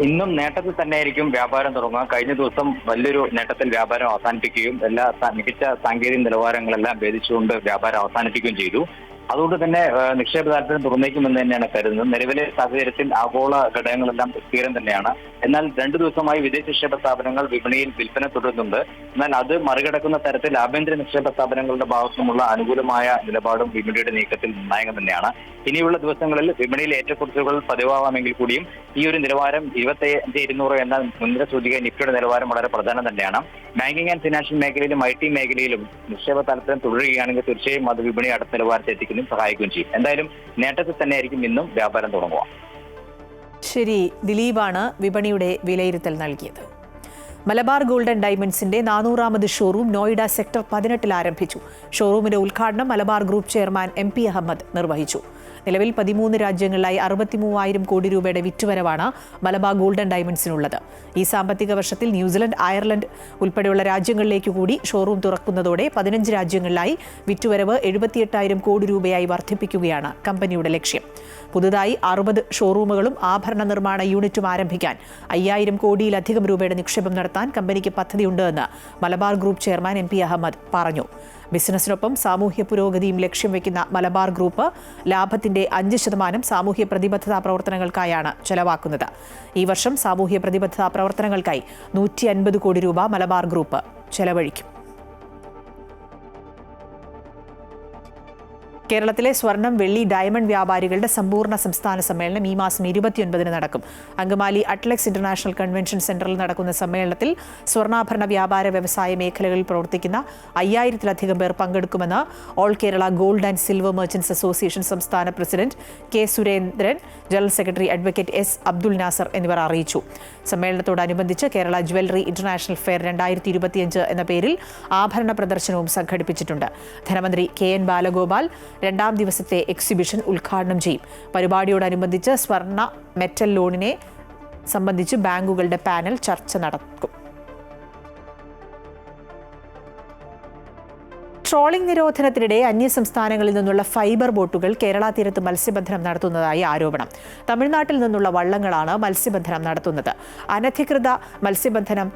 ഇന്നും നേട്ടത്തിൽ തന്നെയായിരിക്കും വ്യാപാരം തുടങ്ങുക. കഴിഞ്ഞ ദിവസം വലിയൊരു നേട്ടത്തിൽ വ്യാപാരം അവസാനിപ്പിക്കുകയും എല്ലാ മികച്ച സാങ്കേതിക നിലവാരങ്ങളെല്ലാം ഭേദിച്ചുകൊണ്ട് വ്യാപാരം അവസാനിപ്പിക്കുകയും ചെയ്തു. അതുകൊണ്ട് തന്നെ നിക്ഷേപ താല്പര്യം തുറന്നേക്കുമെന്ന് തന്നെയാണ് കരുതുന്നത്. നിലവിലെ സാഹചര്യത്തിൽ ആഗോള ഘടകങ്ങളെല്ലാം സ്ഥിരം തന്നെയാണ്. എന്നാൽ 2 ദിവസമായി വിദേശ നിക്ഷേപ സ്ഥാപനങ്ങൾ വിപണിയിൽ വിൽപ്പന തുടരുന്നുണ്ട്. എന്നാൽ അത് മറികടക്കുന്ന തരത്തിൽ ആഭ്യന്തര നിക്ഷേപ സ്ഥാപനങ്ങളുടെ ഭാഗത്തുനിന്നുള്ള അനുകൂലമായ നിലപാടും വിപണിയുടെ നീക്കത്തിൽ നിർണായകം തന്നെയാണ്. ഇനിയുള്ള ദിവസങ്ങളിൽ വിപണിയിൽ ഏറ്റക്കുറച്ചുകൾ പതിവാകാമെങ്കിൽ കൂടിയും ഈ ഒരു നിലവാരം 25,200 എന്ന മുൻനിര സൂചിക നിഫ്റ്റിയുടെ നിലവാരം വളരെ പ്രധാനം തന്നെയാണ്. ബാങ്കിങ് ആൻഡ് ഫിനാൻഷ്യൽ മേഖലയിലും IT മേഖലയിലും നിക്ഷേപ താല്പര്യം തുടരുകയാണെങ്കിൽ തീർച്ചയായും അത് വിപണി അടുത്ത നിലവാരത്തെ എത്തിക്കുന്നതും സഹായിക്കുകയും ചെയ്യും. എന്തായാലും നേട്ടത്തിൽ തന്നെയായിരിക്കും ഇന്നും വ്യാപാരം തുടങ്ങുക. ശരി, ദിലീപാണ് വിപണിയുടെ വിലയിരുത്തൽ നൽകിയത്. മലബാർ ഗോൾഡ് ആൻഡ് ഡയമണ്ട്സിന്റെ 400ാമത് ഷോറൂം നോയിഡ സെക്ടർ 18-ൽ ആരംഭിച്ചു. ഷോറൂമിന്റെ ഉദ്ഘാടനം Malabar group chairman MP Ahammed നിർവഹിച്ചു. നിലവിൽ 13 രാജ്യങ്ങളിലായി 63,000 കോടി രൂപയുടെ വിറ്റുവരവാണ് മലബാർ ഗോൾഡ് ആൻഡ് ഡയമണ്ട്സിനുള്ളത്. ഈ സാമ്പത്തിക വർഷത്തിൽ ന്യൂസിലൻഡ്, അയർലൻഡ് ഉൾപ്പെടെയുള്ള രാജ്യങ്ങളിലേക്ക് കൂടി ഷോറൂം തുറക്കുന്നതോടെ 15 രാജ്യങ്ങളിലായി വിറ്റുവരവ് 78,000 കോടി രൂപയായി വർദ്ധിപ്പിക്കുകയാണ് കമ്പനിയുടെ ലക്ഷ്യം. പുതുതായി 60 ഷോറൂമുകളും ആഭരണ നിർമ്മാണ യൂണിറ്റും ആരംഭിക്കാൻ 5,000 കോടിയിലധികം രൂപയുടെ നിക്ഷേപം നടത്താൻ കമ്പനിക്ക് പദ്ധതിയുണ്ട് എന്ന് Malabar group chairman MP Ahmed പറഞ്ഞു. ബിസിനസിനൊപ്പം സാമൂഹ്യ പുരോഗതിയും ലക്ഷ്യം വെക്കുന്ന മലബാർ ഗ്രൂപ്പ് ലാഭത്തിന്റെ 5% സാമൂഹ്യ പ്രതിബദ്ധതാ പ്രവർത്തനങ്ങൾക്കായാണ് ചെലവാക്കുന്നത്. ഈ വർഷം സാമൂഹ്യ പ്രതിബദ്ധതാ പ്രവർത്തനങ്ങൾക്കായി 150 കോടി രൂപ മലബാർ ഗ്രൂപ്പ് ചെലവഴിക്കും. കേരളത്തിലെ സ്വർണം, വെള്ളി, ഡയമണ്ട് വ്യാപാരികളുടെ സമ്പൂർണ്ണ സംസ്ഥാന സമ്മേളനം ഈ മാസം 29-ന് നടക്കും. അങ്കമാലി അറ്റ്ലക്സ് ഇന്റർനാഷണൽ കൺവെൻഷൻ സെന്ററിൽ നടക്കുന്ന സമ്മേളനത്തിൽ സ്വർണ്ണാഭരണ വ്യാപാര വ്യവസായ മേഖലകളിൽ പ്രവർത്തിക്കുന്ന 5,000-ലധികം പേർ പങ്കെടുക്കുമെന്ന് all Kerala gold and silver merchants association സംസ്ഥാന president K. Surendran, general secretary advocate S. Abdul Nasar എന്നിവർ അറിയിച്ചു. സമ്മേളനത്തോടനുബന്ധിച്ച് കേരള ജ്വല്ലറി ഇന്റർനാഷണൽ ഫെയർ 2025 എന്ന പേരിൽ ആഭരണ പ്രദർശനവും സംഘടിപ്പിച്ചിട്ടുണ്ട്. ധനമന്ത്രി K. N. ബാലഗോപാൽ 2ാം ദിവസത്തെ എക്സിബിഷൻ ഉദ്ഘാടനം ചെയ്യും. പരിപാടിയോടനുബന്ധിച്ച് സ്വർണ്ണ മെറ്റൽ ലോണിനെ സംബന്ധിച്ച് ബാങ്കുകളുടെ പാനൽ ചർച്ച നടക്കും. ട്രോളിംഗ് നിരോധനത്തിനിടെ അന്യസംസ്ഥാനങ്ങളിൽ നിന്നുള്ള ഫൈബർ ബോട്ടുകൾ കേരള തീരത്ത് മത്സ്യബന്ധനം നടത്തുന്നതായി ആരോപണം. തമിഴ്നാട്ടിൽ നിന്നുള്ള വള്ളങ്ങളാണ് മത്സ്യബന്ധനം നടത്തുന്നത്. അനധികൃത മത്സ്യബന്ധനം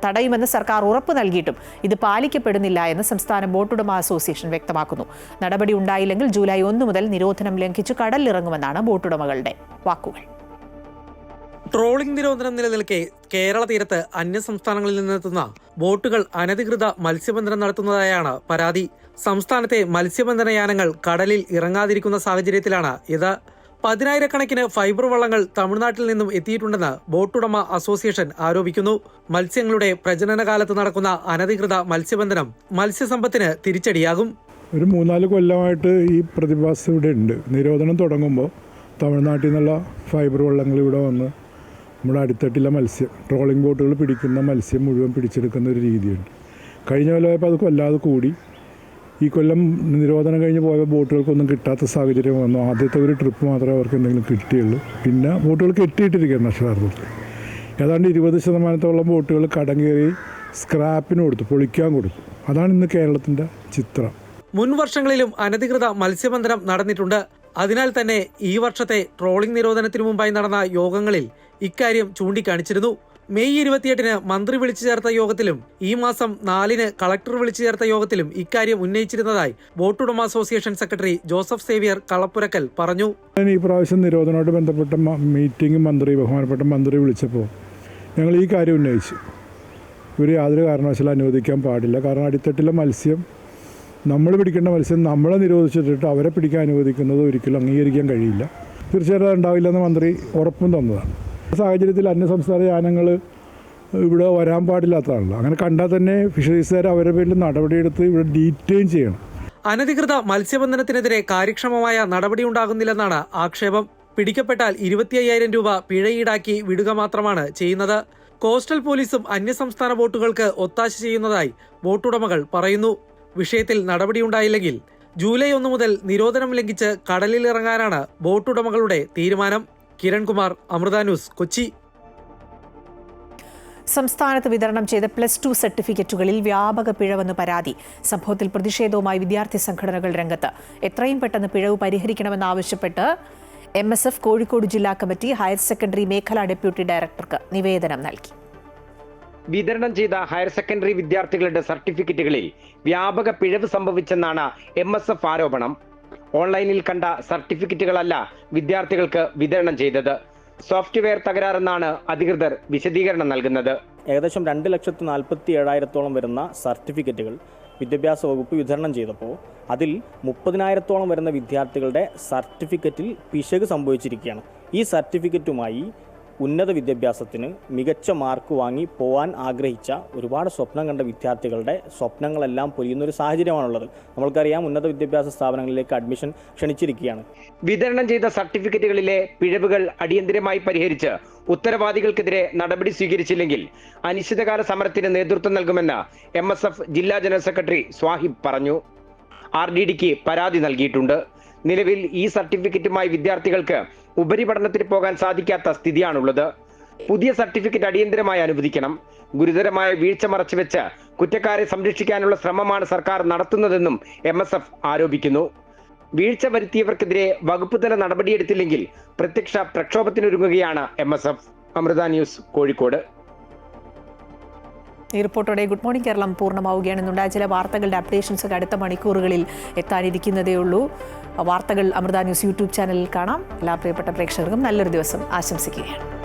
തടയുമെന്ന് സർക്കാർ ഉറപ്പ് നൽകിയിട്ടും ഇത് പാലിക്കപ്പെടുന്നില്ല എന്ന് സംസ്ഥാന ബോട്ടുടമ അസോസിയേഷൻ വ്യക്തമാക്കുന്നു. നടപടി ഉണ്ടായില്ലെങ്കിൽ ജൂലൈ 1 മുതൽ നിരോധനം ലംഘിച്ച് കടലിലിറങ്ങുമെന്നാണ് ബോട്ടുടമകളുടെ വാക്കുകൾ. ട്രോളിംഗ് നിരോധനം നിലനിൽക്കെ കേരള തീരത്ത് അന്യസംസ്ഥാനങ്ങളിൽ നിന്നെത്തുന്ന ബോട്ടുകൾ അനധികൃത മത്സ്യബന്ധനം നടത്തുന്നതായാണ് പരാതി. സംസ്ഥാനത്തെ മത്സ്യബന്ധന യാനങ്ങൾ കടലിൽ ഇറങ്ങാതിരിക്കുന്ന സാഹചര്യത്തിലാണ് ഇത്. 10,000-കണക്കിന് ഫൈബർ വള്ളങ്ങൾ തമിഴ്നാട്ടിൽ നിന്നും എത്തിയിട്ടുണ്ടെന്ന് ബോട്ടുടമ അസോസിയേഷൻ ആരോപിക്കുന്നു. മത്സ്യങ്ങളുടെ പ്രജനനകാലത്ത് നടക്കുന്ന അനധികൃത മത്സ്യബന്ധനം മത്സ്യസമ്പത്തിന് തിരിച്ചടിയാകും. ഒരു 3-4 കൊല്ലമായിട്ട് ഈ പ്രതിഭാസം ഇവിടെ ഉണ്ട്. നിരോധനം തുടങ്ങുമ്പോൾ തമിഴ്നാട്ടിൽ നിന്നുള്ള ഫൈബർ വള്ളങ്ങൾ ഇവിടെ വന്ന് നമ്മുടെ അടുത്തട്ടിലെ മത്സ്യം, ട്രോളിംഗ് ബോട്ടുകൾ പിടിക്കുന്ന മത്സ്യം മുഴുവൻ പിടിച്ചെടുക്കുന്ന ഒരു രീതിയുണ്ട്. കഴിഞ്ഞ കൊല്ലമായപ്പോൾ അത് കൊല്ലാതെ കൂടി. ഈ കൊല്ലം നിരോധനം കഴിഞ്ഞ് പോയ ബോട്ടുകൾക്കൊന്നും കിട്ടാത്ത സാഹചര്യം വന്നു. ആദ്യത്തെ ഒരു ട്രിപ്പ് മാത്രമേ അവർക്ക് എന്തെങ്കിലും കിട്ടിയുള്ളൂ. പിന്നെ ബോട്ടുകൾ കെട്ടിയിട്ടിരിക്കുകയാണ് അക്ഷരാർത്ഥത്തിൽ. ഏതാണ്ട് 20% ബോട്ടുകൾ കടം കയറി സ്ക്രാപ്പിന് കൊടുത്തു, പൊളിക്കാൻ കൊടുത്തു. അതാണ് ഇന്ന് കേരളത്തിൻ്റെ ചിത്രം. മുൻ വർഷങ്ങളിലും അനധികൃത മത്സ്യബന്ധനം നടന്നിട്ടുണ്ട്. അതിനാൽ തന്നെ ഈ വർഷത്തെ ട്രോളിംഗ് നിരോധനത്തിനു മുമ്പായി നടന്ന യോഗങ്ങളിൽ ഇക്കാര്യം ചൂണ്ടിക്കാണിച്ചിരുന്നു. മെയ് 28-ന് മന്ത്രി വിളിച്ചു ചേർത്ത യോഗത്തിലും ഈ മാസം 4-ന് കളക്ടർ വിളിച്ചു ചേർത്ത യോഗത്തിലും ഇക്കാര്യം ഉന്നയിച്ചിരുന്നതായി ബോട്ടുടമ association secretary Joseph Xavier Kalappurakkal പറഞ്ഞു. ഈ പ്രാവശ്യം നിരോധനവുമായിട്ട് ബന്ധപ്പെട്ട മീറ്റിംഗ് ബഹുമാനപ്പെട്ട മന്ത്രി വിളിച്ചപ്പോൾ ഞങ്ങൾ ഈ കാര്യം ഉന്നയിച്ചു. ഇവർ യാതൊരു കാരണവശാലും അനുവദിക്കാൻ പാടില്ല. കാരണം അടിത്തട്ടിലെ മത്സ്യം, നമ്മൾ പിടിക്കേണ്ട മത്സ്യം നമ്മളെ നിരോധിച്ചിട്ട് അവരെ പിടിക്കാൻ അനുവദിക്കുന്നത് ഒരിക്കലും അംഗീകരിക്കാൻ കഴിയില്ല. തീർച്ചയായിട്ടും ഉണ്ടാവില്ലെന്ന് മന്ത്രി ഉറപ്പും തന്നതാണ്. സാഹചര്യത്തിൽ അന്യസംസ്ഥാന യാനങ്ങൾ ഇവിടെ വരാൻ പാടില്ലാത്തതാണല്ലോ. അങ്ങനെ കണ്ടാൽ തന്നെ ഫിഷറീസുകാർ അവരുടെ പേരിൽ നടപടിയെടുത്ത് ഇവിടെ ഡീറ്റെയിൻ ചെയ്യണം. അനധികൃത മത്സ്യബന്ധനത്തിനെതിരെ കാര്യക്ഷമമായ നടപടി ഉണ്ടാകുന്നില്ലെന്നാണ് ആക്ഷേപം. പിടിക്കപ്പെട്ടാൽ 25,000 രൂപ പിഴ ഈടാക്കി വിടുക മാത്രമാണ് ചെയ്യുന്നത്. കോസ്റ്റൽ പോലീസും അന്യസംസ്ഥാന ബോട്ടുകൾക്ക് ഒത്താശ ചെയ്യുന്നതായി ബോട്ടുടമകൾ പറയുന്നു. വിഷയത്തിൽ നടപടിയുണ്ടായില്ലെങ്കിൽ ജൂലൈ 1 മുതൽ നിരോധനം ലംഘിച്ച് കടലിലിറങ്ങാനാണ് ബോട്ടുടമകളുടെ തീരുമാനം. കിരൺകുമാർ, അമൃത ന്യൂസ്, കൊച്ചി. സംസ്ഥാനത്ത് വിതരണം ചെയ്ത +2 സർട്ടിഫിക്കറ്റുകളിൽ വ്യാപക പിഴവെന്ന് പരാതി. സംഭവത്തിൽ പ്രതിഷേധവുമായി വിദ്യാർത്ഥി സംഘടനകൾ രംഗത്ത്. എത്രയും പെട്ടെന്ന് പിഴവ് പരിഹരിക്കണമെന്നാവശ്യപ്പെട്ട് MSF കോഴിക്കോട് ജില്ലാ കമ്മിറ്റി ഹയർ സെക്കൻഡറി മേഖലാ ഡെപ്യൂട്ടി ഡയറക്ടർക്ക് നിവേദനം നൽകി. വിതരണം ചെയ്ത ഹയർ സെക്കൻഡറി വിദ്യാർത്ഥികളുടെ സർട്ടിഫിക്കറ്റുകളിൽ വ്യാപക പിഴവ് സംഭവിച്ചെന്നാണ് MSF ആരോപണം. ഓൺലൈനിൽ കണ്ട സർട്ടിഫിക്കറ്റുകളല്ല വിദ്യാർത്ഥികൾക്ക് വിതരണം ചെയ്തത്. സോഫ്റ്റ്വെയർ തകരാറെന്നാണ് അധികൃതർ വിശദീകരണം നൽകുന്നത്. ഏകദേശം 2,47,000 വരുന്ന സർട്ടിഫിക്കറ്റുകൾ വിദ്യാഭ്യാസ വകുപ്പ് വിതരണം ചെയ്തപ്പോൾ അതിൽ 30,000 വരുന്ന വിദ്യാർത്ഥികളുടെ സർട്ടിഫിക്കറ്റിൽ പിശക് സംഭവിച്ചിരിക്കുകയാണ്. ഈ സർട്ടിഫിക്കറ്റുമായി ഉന്നത വിദ്യാഭ്യാസത്തിന് മികച്ച മാർക്ക് വാങ്ങി പോകാൻ ആഗ്രഹിച്ച ഒരുപാട് സ്വപ്നം കണ്ട വിദ്യാർത്ഥികളുടെ സ്വപ്നങ്ങളെല്ലാം പൊലിയുന്നൊരു സാഹചര്യമാണുള്ളത്. നമ്മൾക്കറിയാം, ഉന്നത വിദ്യാഭ്യാസ സ്ഥാപനങ്ങളിലേക്ക് അഡ്മിഷൻ ക്ഷണിച്ചിരിക്കുകയാണ്. വിതരണം ചെയ്ത സർട്ടിഫിക്കറ്റുകളിലെ പിഴവുകൾ അടിയന്തരമായി പരിഹരിച്ച് ഉത്തരവാദികൾക്കെതിരെ നടപടി സ്വീകരിച്ചില്ലെങ്കിൽ അനിശ്ചിതകാല സമരത്തിന് നേതൃത്വം നൽകുമെന്ന് MSF ജില്ലാ ജനറൽ സെക്രട്ടറി സ്വാഹിബ് പറഞ്ഞു. RDDക്ക് പരാതി നൽകിയിട്ടുണ്ട്. നിലവിൽ ഈ സർട്ടിഫിക്കറ്റുമായി വിദ്യാർത്ഥികൾക്ക് ഉപരിപഠനത്തിന് പോകാൻ സാധിക്കാത്ത സ്ഥിതിയാണുള്ളത്. പുതിയ സർട്ടിഫിക്കറ്റ് അടിയന്തരമായി അനുവദിക്കണം. ഗുരുതരമായ വീഴ്ച മറച്ചുവെച്ച് കുറ്റക്കാരെ സംരക്ഷിക്കാനുള്ള ശ്രമമാണ് സർക്കാർ നടത്തുന്നതെന്നും MSF ആരോപിക്കുന്നു. വീഴ്ച വരുത്തിയവർക്കെതിരെ വകുപ്പ് തല നടപടിയെടുത്തില്ലെങ്കിൽ പ്രത്യക്ഷ പ്രക്ഷോഭത്തിനൊരുങ്ങുകയാണ് MSF. അമൃത ന്യൂസ്, കോഴിക്കോട്. ഈ റിപ്പോർട്ടോടെ ഗുഡ് മോർണിംഗ് കേരളം പൂർണ്ണമാവുകയാണെന്നുണ്ടായ ചില വാർത്തകളുടെ അപ്ഡേഷൻസ് ഒക്കെ അടുത്ത മണിക്കൂറുകളിൽ എത്താനിരിക്കുന്നതേ ഉള്ളൂ. വാർത്തകൾ അമൃത ന്യൂസ് യൂട്യൂബ് ചാനലിൽ കാണാം. എല്ലാ പ്രിയപ്പെട്ട പ്രേക്ഷകർക്കും നല്ലൊരു ദിവസം ആശംസിക്കുകയാണ്.